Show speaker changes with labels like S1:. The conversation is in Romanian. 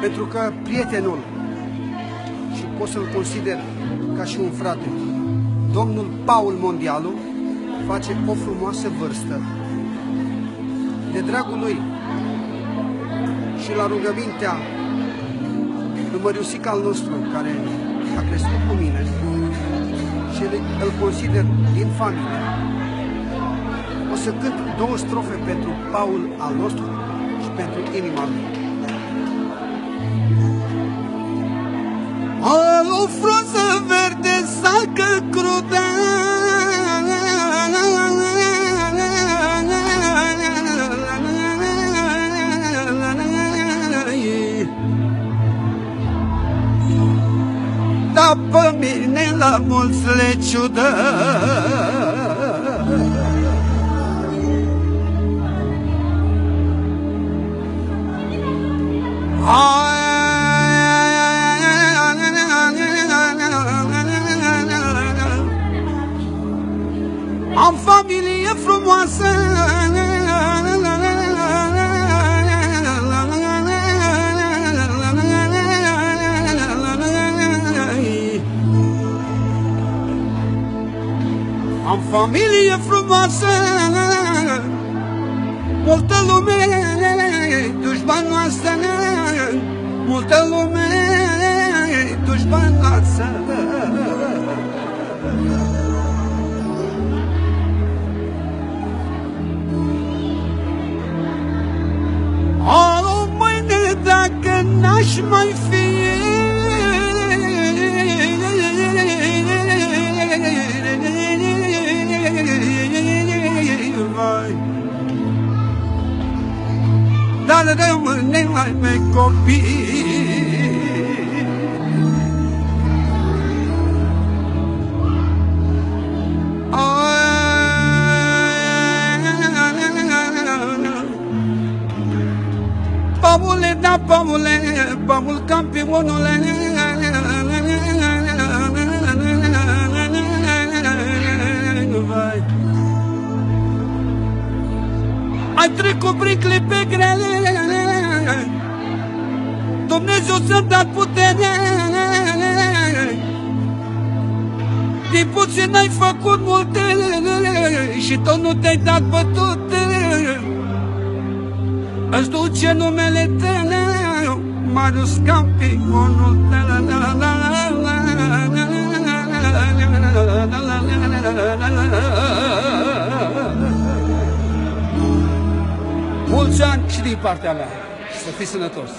S1: pentru că prietenul, și pot să-l consider ca și un frate, domnul Paul Mondialu, face o frumoasă vârstă. De dragul lui și la rugămintea lui Măriusic al nostru, care a crescut cu mine și îl consider din familie, o să cânt două strofe pentru Paul al nostru și pentru inima lui. O frunză verde sacă crudă, dar pe mine la mulți le ciudă. Am familie frumoasă, am familie frumoasă, multă lume dușmanoasă, multă lume dușmanoasă. O, mâine dacă n-aș mai fi, dar rămâne ai mei copii. Pamule, da, Pamule, Pamul campionule, vai. Ai trecut prin clipe grele, Dumnezeu ți-a dat putere, din puțin ai făcut multe și tot nu te-ai dat bătute. Îți duce numele tău, Marius campionul. Mulți ani și din partea mea. Să fii sănătos.